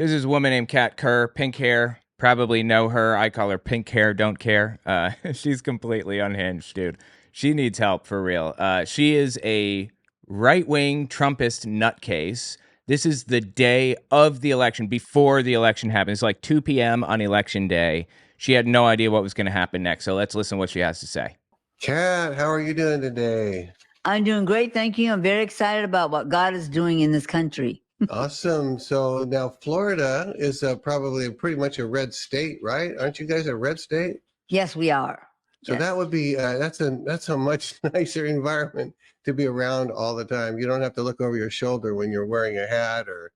This is a woman named Kerr, pink hair. Probably know her. I call her pink hair, don't care. She's completely unhinged, dude. She needs help for real. She is a right-wing Trumpist nutcase. This is the day of the election, before the election happened. It's like 2 p.m. on election day. She had no idea what was going to happen next. So let's listen to what she has to say. Kat, how are you doing today? I'm doing great, thank you. I'm very excited about what God is doing in this country. Awesome. So now Florida is probably pretty much a red state, right? Aren't you guys a red state? Yes, we are. So Yes. that would be that's a much nicer environment to be around all the time. You don't have to look over your shoulder when you're wearing a hat or.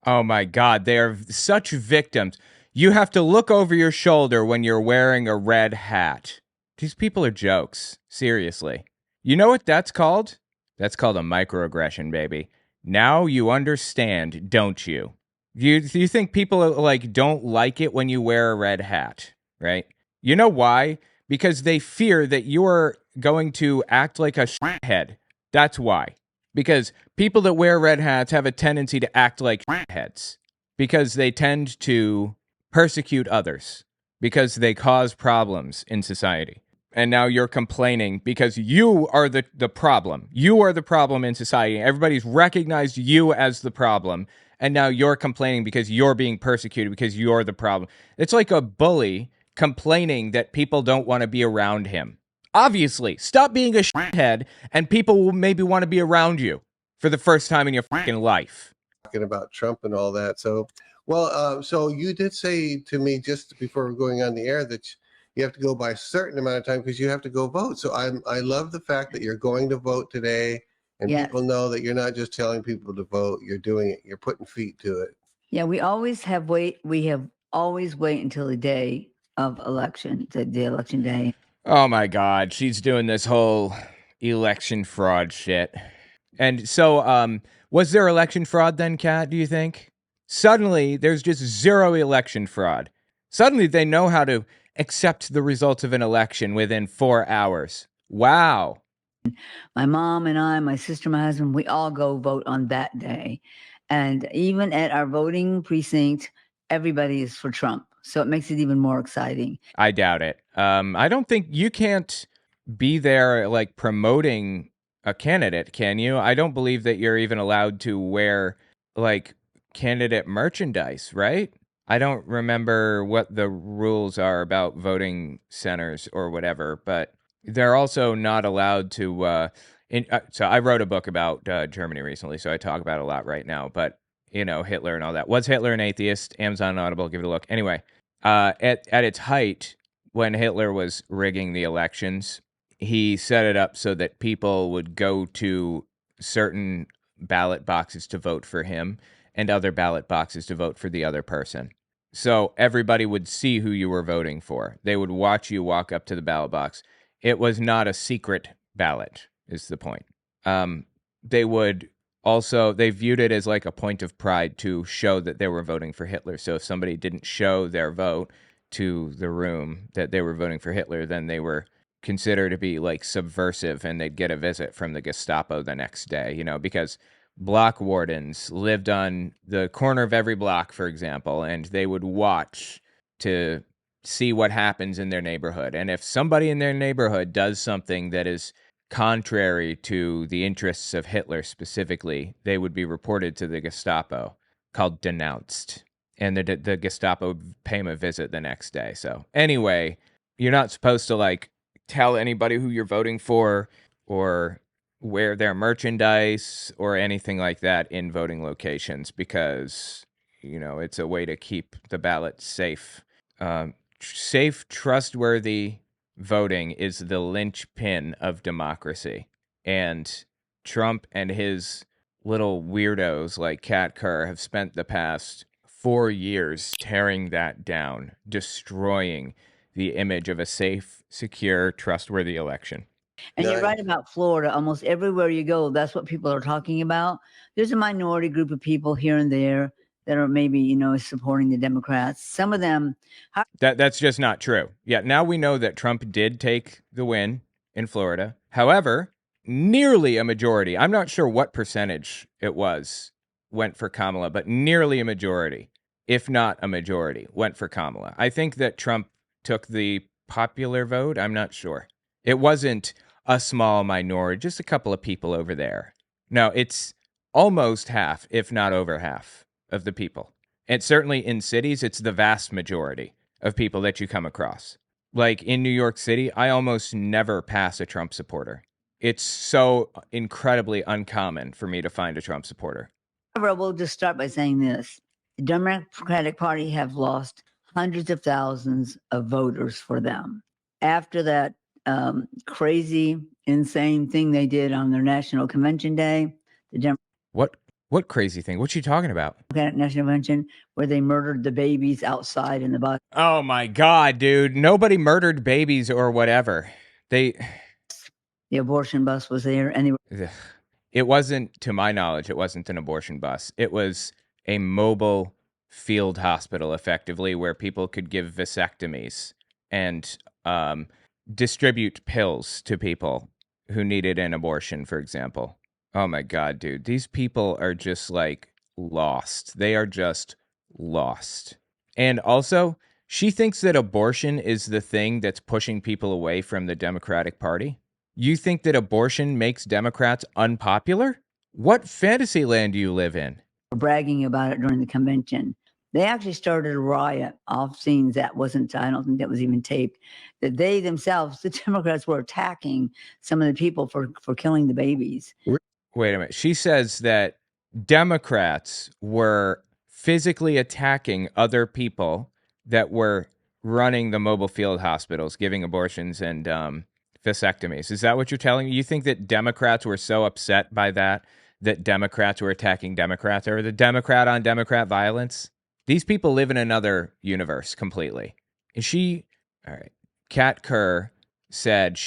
Oh my God, they are such victims. You have to look over your shoulder when you're wearing a red hat. These people are jokes. Seriously. You know what that's called? That's called a microaggression, baby. Now you understand, don't you? You think people like don't like it when you wear a red hat, right? You know why? Because they fear that you're going to act like a shithead. That's why. Because people that wear red hats have a tendency to act like heads because they tend to persecute others, because they cause problems in society. And now you're complaining because you are the problem. You are the problem in society. Everybody's recognized you as the problem. And now you're complaining because you're being persecuted because you're the problem. It's like a bully complaining that people don't want to be around him. Obviously, stop being a shithead and people will maybe want to be around you for the first time in your fucking life. Talking about Trump and all that. So, well, so you did say to me just before going on the air that you have to go by a certain amount of time because you have to go vote. So I love the fact that you're going to vote today and Yes. people know that you're not just telling people to vote, you're doing it. You're putting feet to it. Yeah, we have always wait until the day of election, the election day. Oh my God, she's doing this whole election fraud shit. And so, was there election fraud then, Kat, do you think? Suddenly, there's just zero election fraud. Suddenly, they know how to accept the results of an election within 4 hours. Wow. My mom and I, my sister, my husband, we all go vote on that day. And even at our voting precinct, everybody is for Trump. So it makes it even more exciting. I doubt it. I don't think you can't be there like promoting a candidate, can you? I don't believe that you're even allowed to wear like candidate merchandise, right? I don't remember what the rules are about voting centers or whatever, but they're also not allowed to. So I wrote a book about Germany recently, so I talk about it a lot right now. But you know, Hitler and all that. Was Hitler an atheist? Amazon Audible, give it a look. Anyway, at its height, when Hitler was rigging the elections, he set it up so that people would go to certain ballot boxes to vote for him and other ballot boxes to vote for the other person. So everybody would see who you were voting for. They would watch you walk up to the ballot box. It was not a secret ballot, is the point. They viewed it as like a point of pride to show that they were voting for Hitler. So if somebody didn't show their vote to the room that they were voting for Hitler, then they were considered to be like subversive and they'd get a visit from the Gestapo the next day, you know, because block wardens lived on the corner of every block, for example, and they would watch to see what happens in their neighborhood. And if somebody in their neighborhood does something that is contrary to the interests of Hitler specifically, they would be reported to the Gestapo, called denounced. And the Gestapo would pay him a visit the next day. So anyway, you're not supposed to like tell anybody who you're voting for or wear their merchandise or anything like that in voting locations because, you know, it's a way to keep the ballot safe. Safe, trustworthy voting is the linchpin of democracy. And Trump and his little weirdos like Kerr have spent the past 4 years tearing that down, destroying the image of a safe, secure, trustworthy election. And you're right about Florida. Almost everywhere you go, that's what people are talking about. There's a minority group of people here and there that are maybe, you know, supporting the Democrats. Some of them. That's just not true. Yeah, now we know that Trump did take the win in Florida. However, nearly a majority, I'm not sure what percentage it was, went for Kamala, but nearly a majority if not a majority, went for Kamala. I think that Trump took the popular vote. I'm not sure. It wasn't a small minority, just a couple of people over there. No, it's almost half, if not over half, of the people. And certainly in cities, it's the vast majority of people that you come across. Like in New York City, I almost never pass a Trump supporter. It's so incredibly uncommon for me to find a Trump supporter. However, we'll just start by saying this. The Democratic Party have lost hundreds of thousands of voters for them. After that crazy, insane thing they did on their National Convention Day, the What crazy thing? What you talking about? Democratic National Convention, where they murdered the babies outside in the bus. Oh my God, dude. Nobody murdered babies or whatever. The abortion bus was there, and they were. It wasn't, to my knowledge, it wasn't an abortion bus. It was a mobile field hospital, effectively, where people could give vasectomies and distribute pills to people who needed an abortion, for example. Oh my God, dude. These people are just like lost. They are just lost. And also, she thinks that abortion is the thing that's pushing people away from the Democratic Party. You think that abortion makes Democrats unpopular? What fantasy land do you live in? Bragging about it during the convention. They actually started a riot off scenes that wasn't, I don't think that was even taped, that they themselves, the Democrats, were attacking some of the people for killing the babies. Wait a minute. She says that Democrats were physically attacking other people that were running the mobile field hospitals, giving abortions and vasectomies. Is that what you're telling me? You think that Democrats were so upset by that Democrats were attacking Democrats, or the Democrat on Democrat violence? These people live in another universe completely. Is she, all right, Kerr said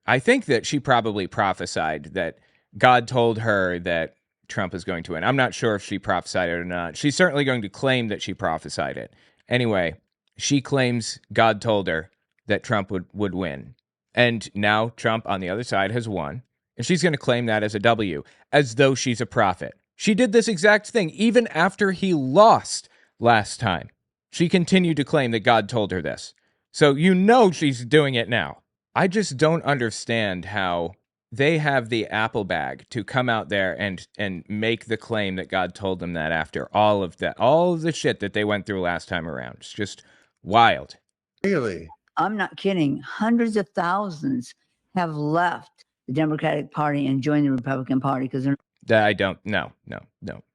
I think that she probably prophesied that God told her that Trump is going to win. I'm not sure if she prophesied it or not. She's certainly going to claim that she prophesied it. Anyway, she claims God told her that Trump would win. And now Trump on the other side has won. And she's going to claim that as a W, as though she's a prophet. She did this exact thing even after he lost last time. She continued to claim that God told her this. So you know she's doing it now. I just don't understand how they have the apple bag to come out there and make the claim that God told them that after all of the shit that they went through last time around. It's just wild. Really? I'm not kidding. Hundreds of thousands have left the Democratic Party and joined the Republican Party because they're. I don't. No.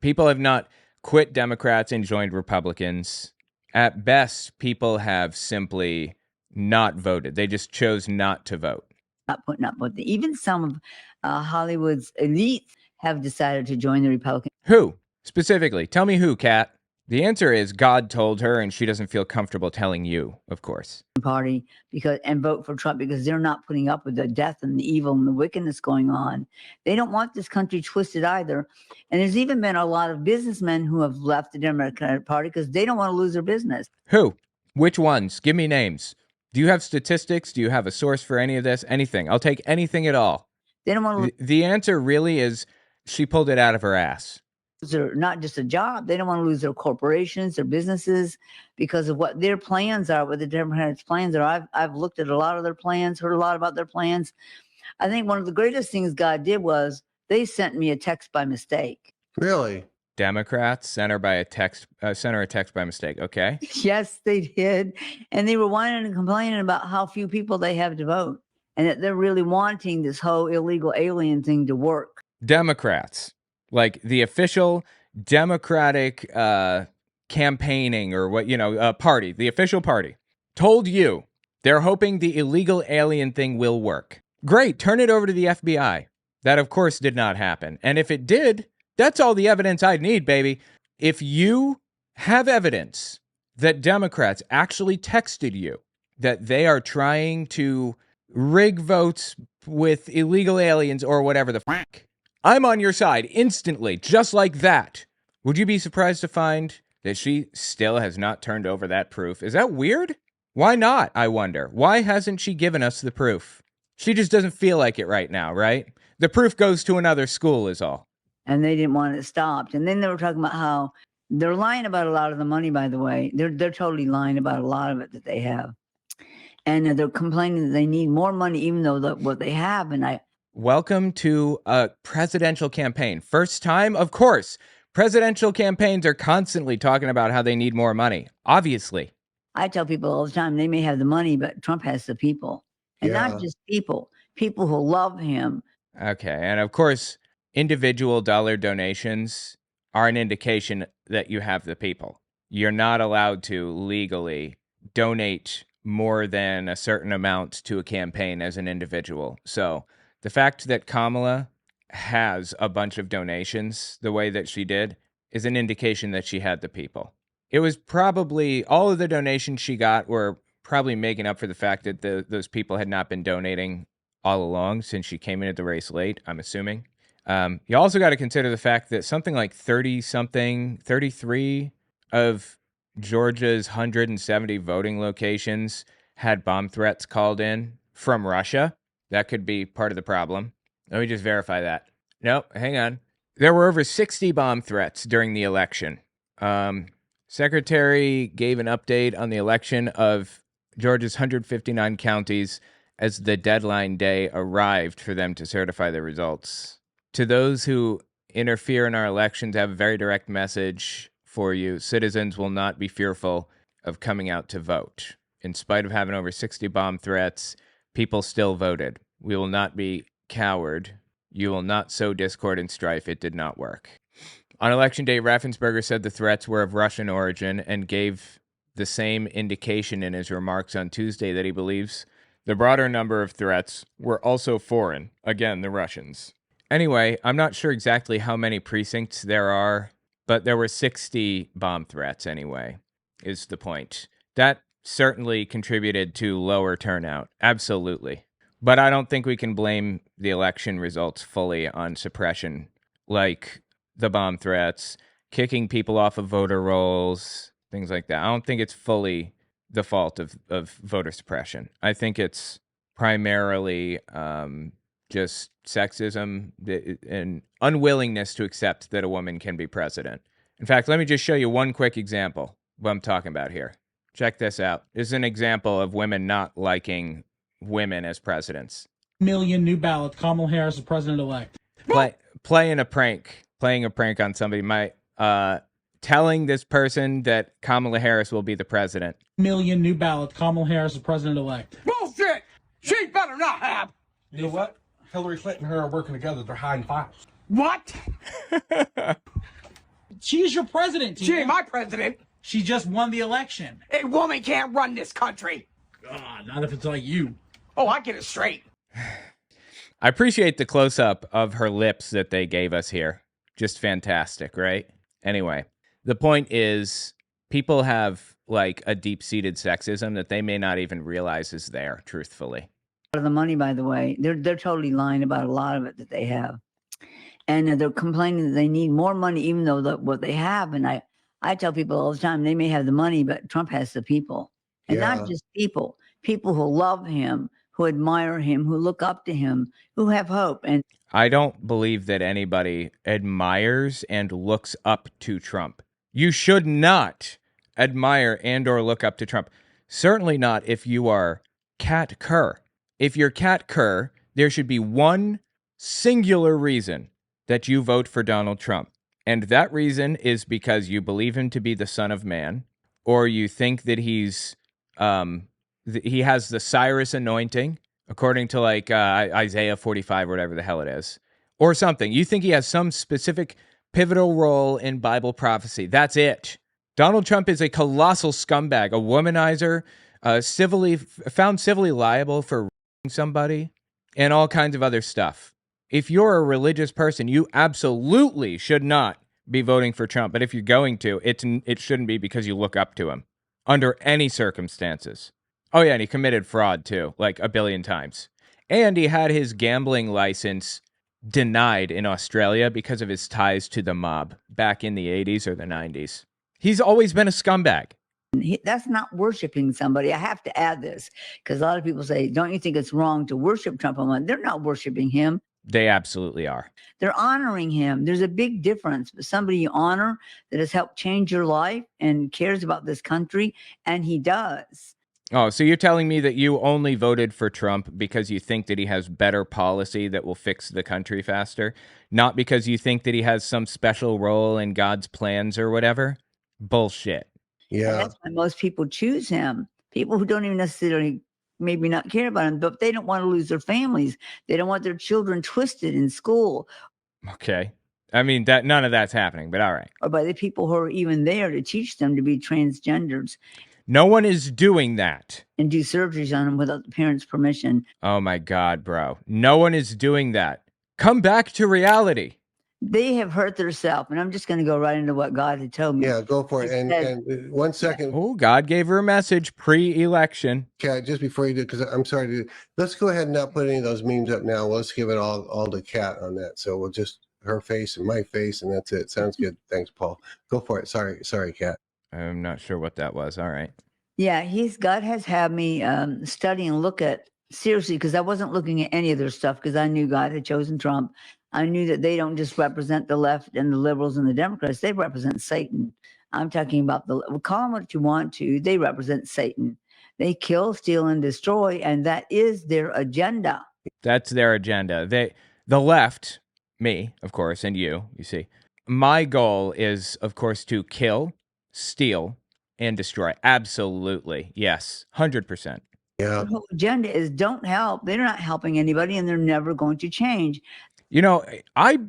People have not quit Democrats and joined Republicans. At best, people have simply not voted. They just chose not to vote. Not putting up with it. Even some of Hollywood's elites have decided to join the Republican. Who? Specifically, tell me who, Kat. The answer is God told her, and she doesn't feel comfortable telling you, of course. Party and vote for Trump because they're not putting up with the death and the evil and the wickedness going on. They don't want this country twisted either. And there's even been a lot of businessmen who have left the Democratic Party because they don't want to lose their business. Who? Which ones? Give me names. Do you have statistics? Do you have a source for any of this? Anything. I'll take anything at all. They don't want to. The answer really is she pulled it out of her ass. Their, not just a job. They don't want to lose their corporations, their businesses, because of what their plans are, what the Democrats' plans are. I've looked at a lot of their plans, heard a lot about their plans. I think one of the greatest things God did was they sent me a text by mistake. Really? Democrats sent her a text by mistake. Okay. Yes, they did. And they were whining and complaining about how few people they have to vote and that they're really wanting this whole illegal alien thing to work. Democrats. Like the official Democratic campaigning or party, the official party, told you they're hoping the illegal alien thing will work. Great, turn it over to the FBI. That, of course, did not happen. And if it did, that's all the evidence I'd need, baby. If you have evidence that Democrats actually texted you that they are trying to rig votes with illegal aliens or whatever the fuck, I'm on your side instantly, just like that. Would you be surprised to find that she still has not turned over that proof? Is that weird? Why not, I wonder? Why hasn't she given us the proof? She just doesn't feel like it right now, right? The proof goes to another school is all. And they didn't want it stopped. And then they were talking about how They're lying about a lot of the money, by the way. They're totally lying about a lot of it that they have. And they're complaining that they need more money, even though what they have. And Welcome to a presidential campaign. First time, of course. Presidential campaigns are constantly talking about how they need more money. Obviously. I tell people all the time, they may have the money, but Trump has the people. And not just people who love him. Okay. And of course, individual dollar donations are an indication that you have the people. You're not allowed to legally donate more than a certain amount to a campaign as an individual. So the fact that Kamala has a bunch of donations the way that she did is an indication that she had the people. It was probably all of the donations she got were probably making up for the fact that those people had not been donating all along since she came into the race late, I'm assuming. You also got to consider the fact that something like 33 of Georgia's 170 voting locations had bomb threats called in from Russia. That could be part of the problem. Let me just verify that. Nope, hang on. There were over 60 bomb threats during the election. Secretary gave an update on the election of Georgia's 159 counties as the deadline day arrived for them to certify the results. To those who interfere in our elections, I have a very direct message for you. Citizens will not be fearful of coming out to vote. In spite of having over 60 bomb threats, people still voted. We will not be coward. You will not sow discord and strife. It did not work. On election day, Raffensperger said the threats were of Russian origin and gave the same indication in his remarks on Tuesday that he believes the broader number of threats were also foreign. Again, the Russians. Anyway, I'm not sure exactly how many precincts there are, but there were 60 bomb threats anyway, is the point. That certainly contributed to lower turnout. Absolutely. But I don't think we can blame the election results fully on suppression, like the bomb threats, kicking people off of voter rolls, things like that. I don't think it's fully the fault of voter suppression. I think it's primarily just sexism and unwillingness to accept that a woman can be president. In fact, let me just show you one quick example of what I'm talking about here. Check this out. This is an example of women not liking women as presidents. Million new ballots. Kamala Harris is president-elect. Playing a prank on somebody. Telling this person that Kamala Harris will be the president. Million new ballots. Kamala Harris is president-elect. Bullshit! She better not have! You know what? Hillary Clinton and her are working together. They're hiding files. What? She's your president, Tina. She ain't my president. She just won the election. A woman can't run this country. Not if it's like you. Oh, I get it straight. I appreciate the close-up of her lips that they gave us here. Just fantastic, right? Anyway, the point is people have like a deep-seated sexism that they may not even realize is there, truthfully. Of the money, by the way, they're totally lying about a lot of it that they have. And they're complaining that they need more money, even though what they have. And I tell people all the time, they may have the money, but Trump has the people. And not just people who love him, who admire him, who look up to him, who have hope. And I don't believe that anybody admires and looks up to Trump. You should not admire and or look up to Trump. Certainly not if you are Cat Kerr. If you're Cat Kerr, there should be one singular reason that you vote for Donald Trump. And that reason is because you believe him to be the Son of Man, or you think that he has the Cyrus anointing, according to like Isaiah 45 or whatever the hell it is, or something. You think he has some specific pivotal role in Bible prophecy. That's it. Donald Trump is a colossal scumbag, a womanizer, found civilly liable for raping somebody, and all kinds of other stuff. If you're a religious person, you absolutely should not be voting for Trump. But if you're going to, it shouldn't be because you look up to him under any circumstances. Oh, yeah, and he committed fraud, too, like a billion times. And he had his gambling license denied in Australia because of his ties to the mob back in the 80s or the 90s. He's always been a scumbag. That's not worshiping somebody. I have to add this because a lot of people say, don't you think it's wrong to worship Trump? I'm like, they're not worshiping him. They absolutely are. They're honoring him. There's a big difference. Somebody you honor that has helped change your life and cares about this country, and he does. Oh, so you're telling me that you only voted for Trump because you think that he has better policy that will fix the country faster, not because you think that he has some special role in God's plans or whatever? Bullshit. And Yeah. that's why most people choose him. People who don't even necessarily maybe not care about him, but they don't want to lose their families. They don't want their children twisted in school Okay. I mean, that none of that's happening, but all right. or by the people who are even there to teach them to be transgenders No one is doing that. and do surgeries on them without the parents' permission. Oh my God, bro. No one is doing that. Come back to reality. They have hurt themselves. And I'm just going to go right into what God had told me. Yeah, go for it. He And said- 1 second, Oh, God gave her a message pre-election. Kat, just before you do, because I'm sorry to. Let's go ahead and not put any of those memes up now. Let's give it all to Kat on that. So we'll just her face and my face, and that's it. Sounds good. Thanks, Paul. Go for it. Sorry, Kat. I'm not sure what that was. All right. Yeah, God has had me study and look at seriously, because I wasn't looking at any of their stuff because I knew God had chosen Trump. I knew that they don't just represent the left and the liberals and the Democrats. They represent Satan. I'm talking about call them what you want to. They represent Satan. They kill, steal, and destroy, and that is their agenda. That's their agenda. The left, me, of course, and you see. My goal is, of course, to kill, steal, and destroy. Absolutely. Yes. 100%. Yeah. Their whole agenda is don't help. They're not helping anybody, and they're never going to change. You know, I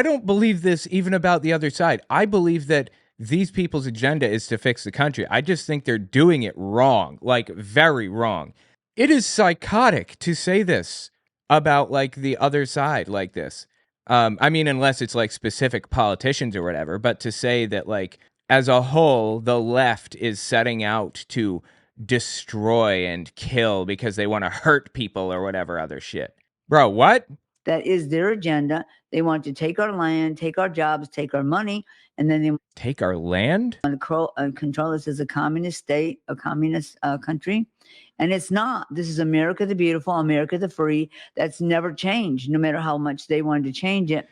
don't believe this even about the other side. I believe that these people's agenda is to fix the country. I just think they're doing it wrong, like very wrong. It is psychotic to say this about like the other side like this. I mean, unless it's like specific politicians or whatever, but to say that like as a whole, the left is setting out to destroy and kill because they want to hurt people or whatever other shit. Bro, what? That is their agenda. They want to take our land, take our jobs, take our money, and then they want Take our land? to control us as a communist state, a communist country. And it's not. This is America the beautiful, America the free. That's never changed, no matter how much they wanted to change it.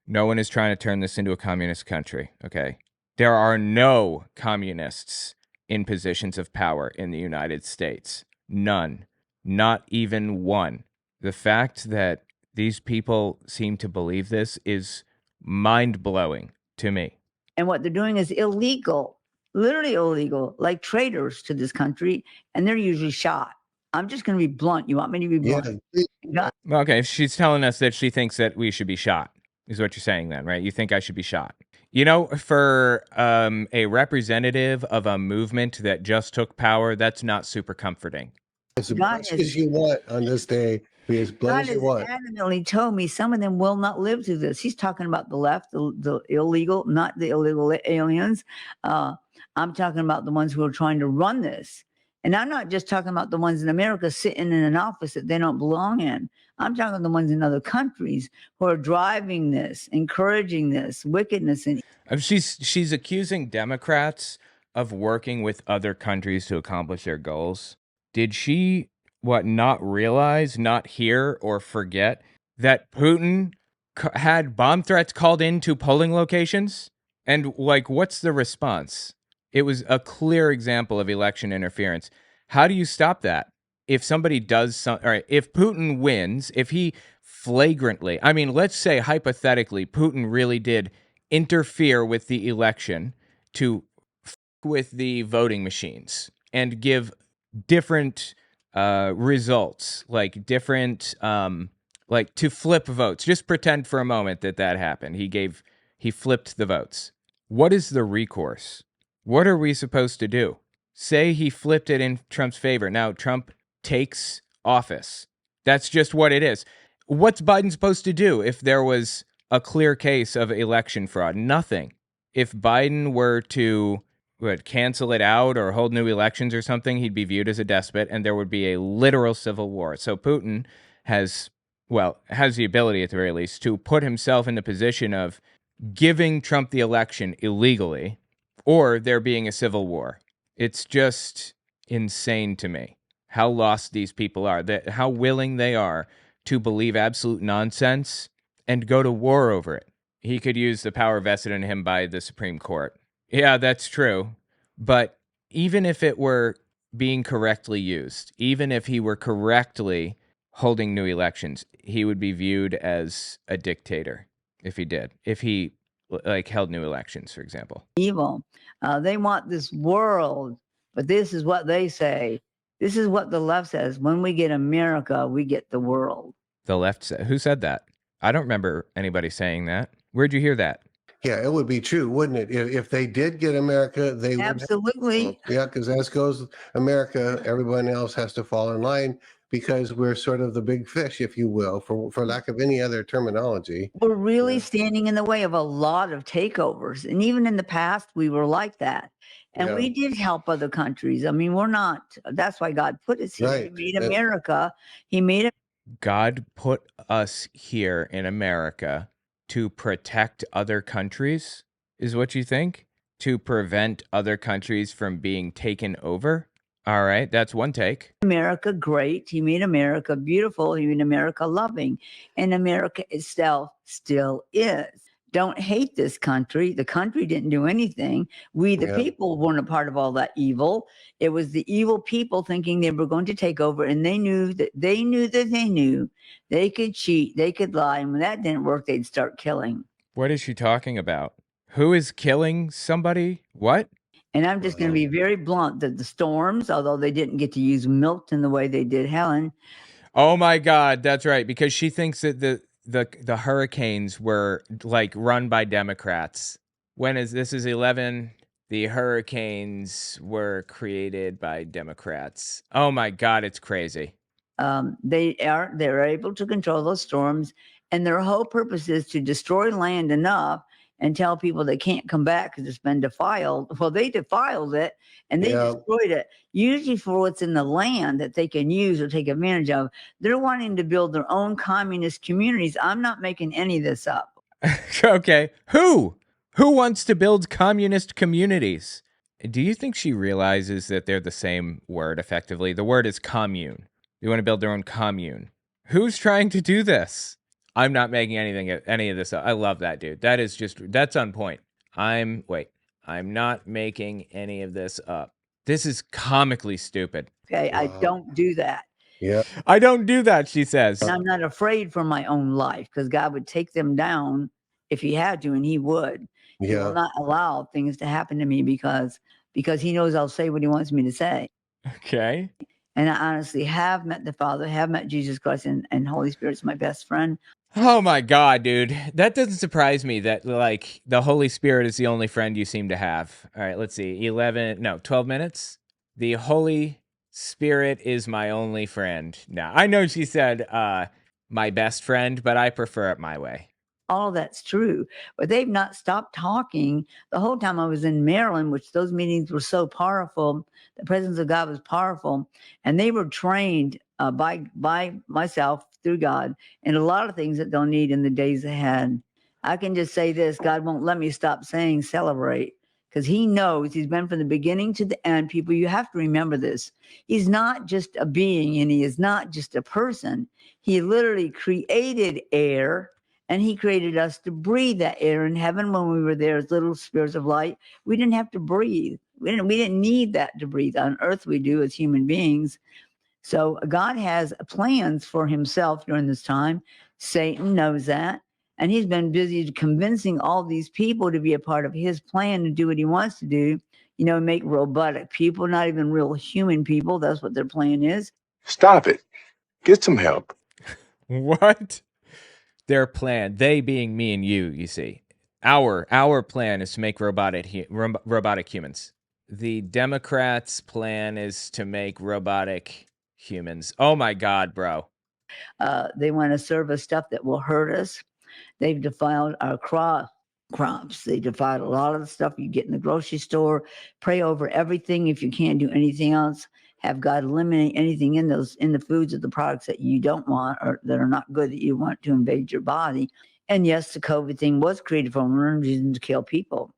No one is trying to turn this into a communist country, okay? There are no communists in positions of power in the United States. None. Not even one. The fact that these people seem to believe this is mind-blowing to me. And what they're doing is illegal, literally illegal, like traitors to this country. And they're usually shot. I'm just going to be blunt. You want me to be blunt? Yeah. Okay, she's telling us that she thinks that we should be shot, is what you're saying then, right? You think I should be shot. You know, for a representative of a movement that just took power, that's not super comforting. As God much has- as you want on this day, be as blunt God as has you want. adamantly told me some of them will not live through this. He's talking about the left, the illegal, not the illegal aliens. I'm talking about the ones who are trying to run this. And I'm not just talking about the ones in America sitting in an office that they don't belong in. I'm talking about the ones in other countries who are driving this, encouraging this wickedness. And She's accusing Democrats of working with other countries to accomplish their goals. Did she, not realize, not hear, or forget that Putin had bomb threats called into polling locations? And, what's the response? It was a clear example of election interference. How do you stop that? If somebody does something, all right, if Putin wins, if he flagrantly, I mean, let's say hypothetically, Putin really did interfere with the election to with the voting machines and give different results, like different, like to flip votes. Just pretend for a moment that happened. He flipped the votes. What is the recourse? What are we supposed to do? Say he flipped it in Trump's favor. Now Trump takes office. That's just what it is. What's Biden supposed to do if there was a clear case of election fraud? Nothing. If Biden were to cancel it out or hold new elections or something, he'd be viewed as a despot and there would be a literal civil war. So Putin has the ability at the very least to put himself in the position of giving Trump the election illegally or there being a civil war. It's just insane to me how lost these people are, how willing they are to believe absolute nonsense and go to war over it. He could use the power vested in him by the Supreme Court. Yeah, that's true. But even if it were being correctly used, even if he were correctly holding new elections, he would be viewed as a dictator if he did. If he like held new elections, for example. Evil. They want this world, but this is what they say. This is what the left says. When we get America, we get the world. The left said, who said that? I don't remember anybody saying that. Where'd you hear that? Yeah, it would be true, wouldn't it? If they did get America, they would. Absolutely. Yeah, because as goes America, everyone else has to fall in line because we're sort of the big fish, if you will, for lack of any other terminology. We're really standing in the way of a lot of takeovers. And even in the past, we were like that. And we did help other countries. I mean, we're not, that's why God put us here. He Right. made America. He made it. God put us here in America to protect other countries, is what you think? To prevent other countries from being taken over? All right, that's one take. America great. He made America beautiful. He made America loving. And America itself still is. Don't hate this country. The country didn't do anything. We, the people, weren't a part of all that evil. It was the evil people thinking they were going to take over, and they knew that they knew they could cheat, they could lie, and when that didn't work, they'd start killing. What is she talking about? Who is killing somebody? What? And I'm just going to be very blunt that the storms, although they didn't get to use Milton the way they did Helen. Oh my God, that's right. Because she thinks that the hurricanes were like run by Democrats. This is 11. The hurricanes were created by Democrats. Oh my God, it's crazy. They're able to control those storms, and their whole purpose is to destroy land enough and tell people they can't come back because it's been defiled. Well, they defiled it and they destroyed it, usually for what's in the land that they can use or take advantage of. They're wanting to build their own communist communities. I'm not making any of this up. Okay. Who wants to build communist communities? Do you think she realizes that they're the same word effectively? The word is commune. They want to build their own commune. Who's trying to do this? I'm not making any of this up. I love that, dude. That's on point. I'm not making any of this up. This is comically stupid. Okay, I don't do that. Yeah. I don't do that, she says. And I'm not afraid for my own life because God would take them down if he had to, and he would. He will not allow things to happen to me because he knows I'll say what he wants me to say. Okay. And I honestly have met the Father, have met Jesus Christ, and Holy Spirit's my best friend. Oh my God, dude. That doesn't surprise me that like the Holy Spirit is the only friend you seem to have. All right, let's see. 12 minutes. The Holy Spirit is my only friend. Now, I know she said my best friend, but I prefer it my way. All of that's true, but they've not stopped talking the whole time I was in Maryland, which those meetings were so powerful. The presence of God was powerful, and they were trained by myself through God in a lot of things that they'll need in the days ahead. I can just say this: God won't let me stop saying celebrate because he knows he's been from the beginning to the end. People, you have to remember this. He's not just a being, and he is not just a person. He literally created air. And he created us to breathe that air in heaven when we were there as little spirits of light. We didn't have to breathe. We didn't need that to breathe. On earth we do as human beings. So God has plans for himself during this time. Satan knows that. And he's been busy convincing all these people to be a part of his plan to do what he wants to do. You know, make robotic people, not even real human people. That's what their plan is. Stop it. Get some help. What? Their plan, they being me and you see. Our plan is to make robotic humans. The Democrats' plan is to make robotic humans. Oh my God, bro. They want to serve us stuff that will hurt us. They've defiled our crops. They defiled a lot of the stuff you get in the grocery store. Pray over everything. If you can't do anything else, have God eliminate anything in the foods or the products that you don't want or that are not good that you want to invade your body. And yes, the COVID thing was created for one reason, to kill people.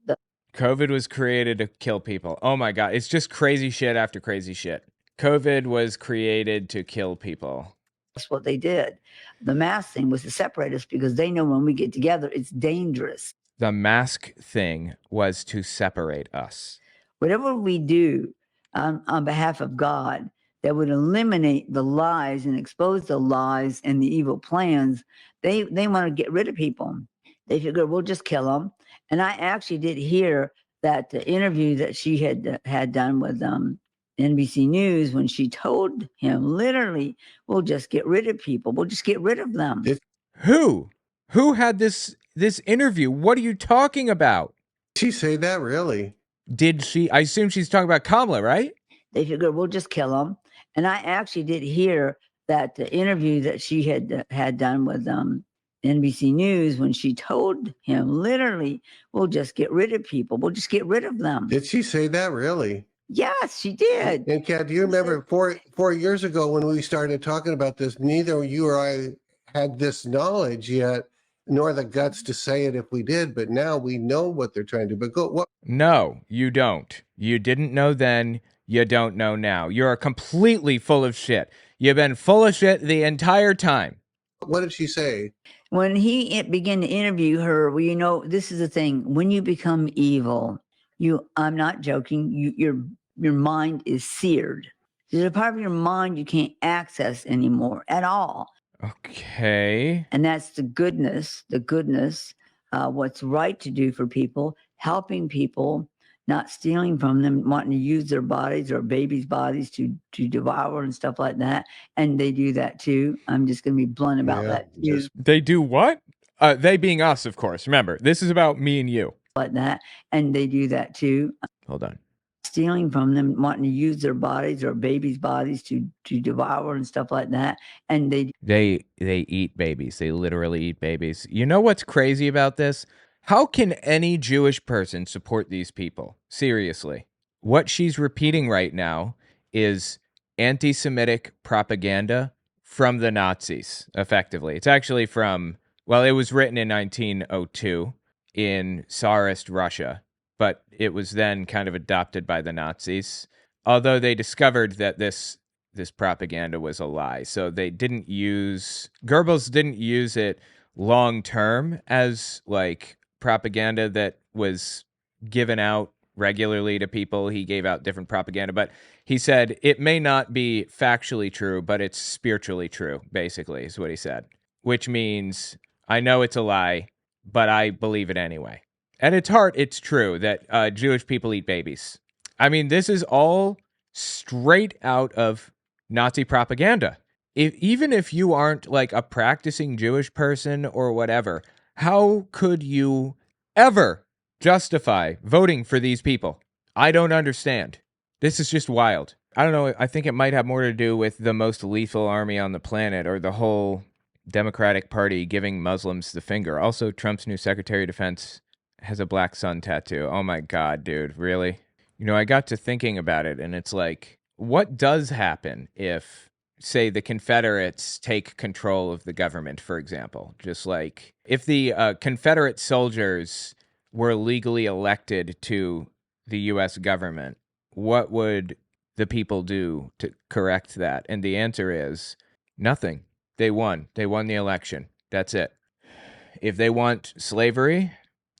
COVID was created to kill people. Oh my God. It's just crazy shit after crazy shit. COVID was created to kill people. That's what they did. The mask thing was to separate us because they know when we get together, it's dangerous. The mask thing was to separate us. Whatever we do on behalf of God that would eliminate the lies and expose the lies and the evil plans, they want to get rid of people. They figure we'll just kill them. And I actually did hear that the interview that she had done with NBC News when she told him literally, we'll just get rid of people. We'll just get rid of them. Who had this interview? What are you talking about? Did she say that really? Did she? I assume she's talking about Kamala, right? They figured we'll just kill them. And I actually did hear that the interview that she had done with NBC News when she told him literally, we'll just get rid of people. We'll just get rid of them. Did she say that really? Yes, she did. And Kat, do you remember 4 years ago when we started talking about this, neither you or I had this knowledge yet, nor the guts to say it if we did, but now we know what they're trying to do. But what? No, you don't. You didn't know then. You don't know now. You're completely full of shit. You've been full of shit the entire time. What did she say? When he began to interview her, well, you know, this is the thing. When you become evil, I'm not joking, your mind is seared. There's a part of your mind you can't access anymore at all. Okay. And that's the goodness, what's right to do for people, helping people, not stealing from them, wanting to use their bodies or babies' bodies to devour and stuff like that. And they do that too. I'm just going to be blunt about that too. They do what? They being us, of course. Remember, this is about me and you. Like that. And they do that too. Hold on. Stealing from them, wanting to use their bodies or babies' bodies to devour and stuff like that. And they eat babies. They literally eat babies. You know what's crazy about this? How can any Jewish person support these people? Seriously. What she's repeating right now is anti-Semitic propaganda from the Nazis, effectively. It's actually from, well, it was written in 1902 in Tsarist Russia, but it was then kind of adopted by the Nazis, although they discovered that this propaganda was a lie. So Goebbels didn't use it long term as like propaganda that was given out regularly to people. He gave out different propaganda, but he said it may not be factually true, but it's spiritually true, basically, is what he said, which means I know it's a lie, but I believe it anyway. At its heart, it's true that Jewish people eat babies. I mean, this is all straight out of Nazi propaganda. Even if you aren't like a practicing Jewish person or whatever, how could you ever justify voting for these people? I don't understand. This is just wild. I don't know. I think it might have more to do with the most lethal army on the planet or the whole Democratic Party giving Muslims the finger. Also, Trump's new Secretary of Defense has a black sun tattoo. Oh my God, dude. Really? You know, I got to thinking about it, and it's like, what does happen if, say, the Confederates take control of the government, for example? Just like if the Confederate soldiers were legally elected to the U.S. government, what would the people do to correct that? And the answer is nothing. They won. They won the election. That's it. If they want slavery,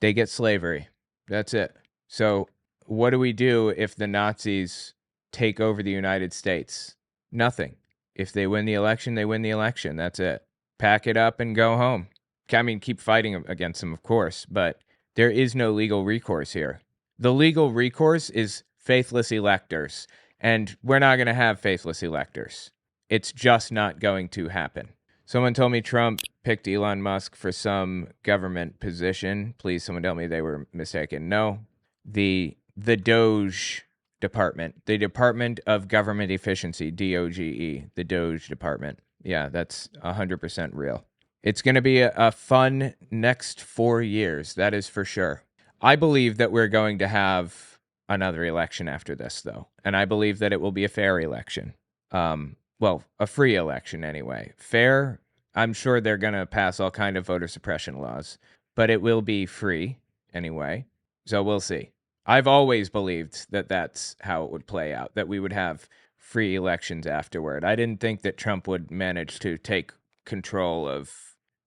they get slavery. That's it. So what do we do if the Nazis take over the United States? Nothing. If they win the election, they win the election. That's it. Pack it up and go home. I mean, keep fighting against them, of course, but there is no legal recourse here. The legal recourse is faithless electors, and we're not going to have faithless electors. It's just not going to happen. Someone told me Trump picked Elon Musk for some government position. Please, someone tell me they were mistaken. No, the Doge Department, the Department of Government Efficiency, DOGE, the Doge Department. Yeah, that's 100% real. It's going to be a fun next 4 years, that is for sure. I believe that we're going to have another election after this, though, and I believe that it will be a fair election. Well, a free election anyway. Fair, I'm sure they're going to pass all kind of voter suppression laws, but it will be free anyway, so we'll see. I've always believed that that's how it would play out, that we would have free elections afterward. I didn't think that Trump would manage to take control of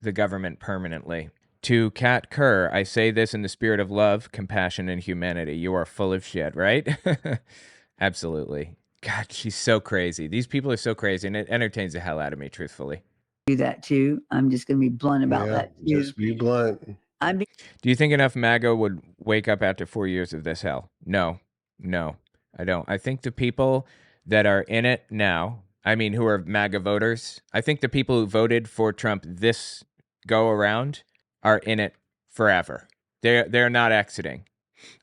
the government permanently. To Kat Kerr, I say this in the spirit of love, compassion, and humanity. You are full of shit, right? Absolutely. God, she's so crazy. These people are so crazy, and it entertains the hell out of me, truthfully. Do that too. I'm just going to be blunt about Yeah, that too. just be blunt. I'm Do you think enough MAGA would wake up after 4 years of this hell? No, I don't. I think the people that are in it now, I mean, who are MAGA voters, I think the people who voted for Trump this go around are in it forever. They're not exiting.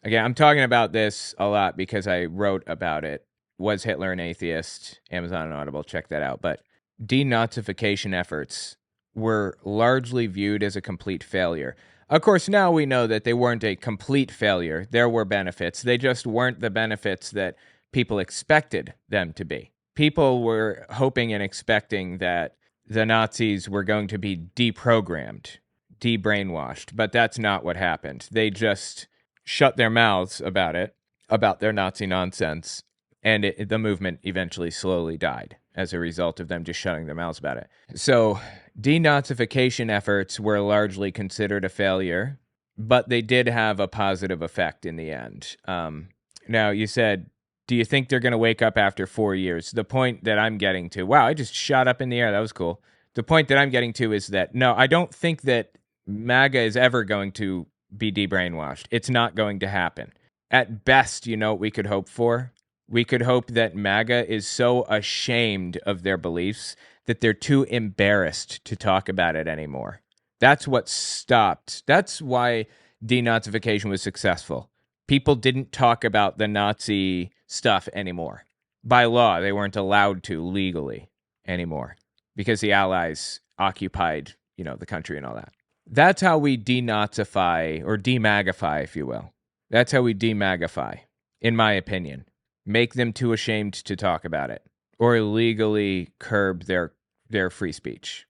Again, I'm talking about this a lot because I wrote about it. Was Hitler an atheist? Amazon and Audible, check that out. But denazification efforts were largely viewed as a complete failure. Of course, now we know that they weren't a complete failure. There were benefits. They just weren't the benefits that people expected them to be. People were hoping and expecting that the Nazis were going to be deprogrammed, de-brainwashed, but that's not what happened. They just shut their mouths about it, about their Nazi nonsense, and the movement eventually slowly died as a result of them just shutting their mouths about it. So denazification efforts were largely considered a failure, but they did have a positive effect in the end. Now, you said, do you think they're going to wake up after 4 years? The point that I'm getting to, wow, I just shot up in the air. That was cool. The point that I'm getting to is that, no, I don't think that MAGA is ever going to be de-brainwashed. It's not going to happen. At best, you know what we could hope for? We could hope that MAGA is so ashamed of their beliefs that they're too embarrassed to talk about it anymore. That's what stopped. That's why denazification was successful. People didn't talk about the Nazi stuff anymore. By law, they weren't allowed to legally anymore because the Allies occupied, the country and all that. That's how we denazify or demagify, if you will. That's how we demagify, in my opinion. Make them too ashamed to talk about it or legally curb their free speech,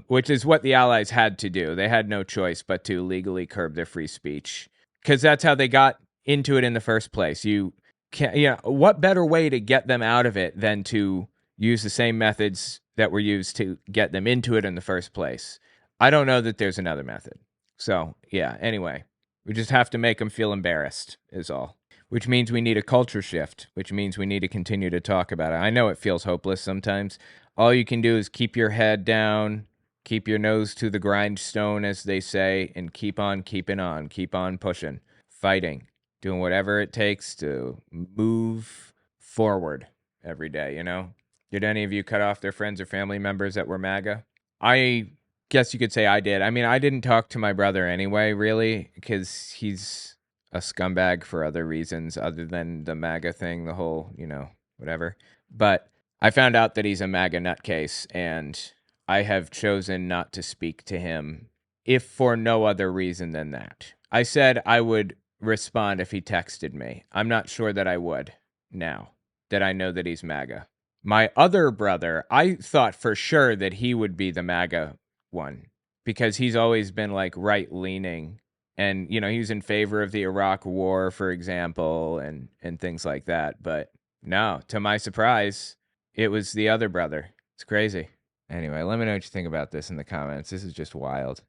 which is what the Allies had to do. They had no choice but to legally curb their free speech because that's how they got into it in the first place. What better way to get them out of it than to use the same methods that were used to get them into it in the first place? I don't know that there's another method. So, yeah, anyway, we just have to make them feel embarrassed is all. Which means we need a culture shift, which means we need to continue to talk about it. I know it feels hopeless sometimes. All you can do is keep your head down, keep your nose to the grindstone, as they say, and keep on keeping on, keep on pushing, fighting, doing whatever it takes to move forward every day, Did any of you cut off their friends or family members that were MAGA? I guess you could say I did. I mean, I didn't talk to my brother anyway, really, because he's a scumbag for other reasons other than the MAGA thing, the whole, whatever. But I found out that he's a MAGA nutcase, and I have chosen not to speak to him if for no other reason than that. I said I would respond if he texted me. I'm not sure that I would now that I know that he's MAGA. My other brother, I thought for sure that he would be the MAGA one because he's always been like right-leaning. And, he was in favor of the Iraq War, for example, and things like that. But no, to my surprise, it was the other brother. It's crazy. Anyway, let me know what you think about this in the comments. This is just wild.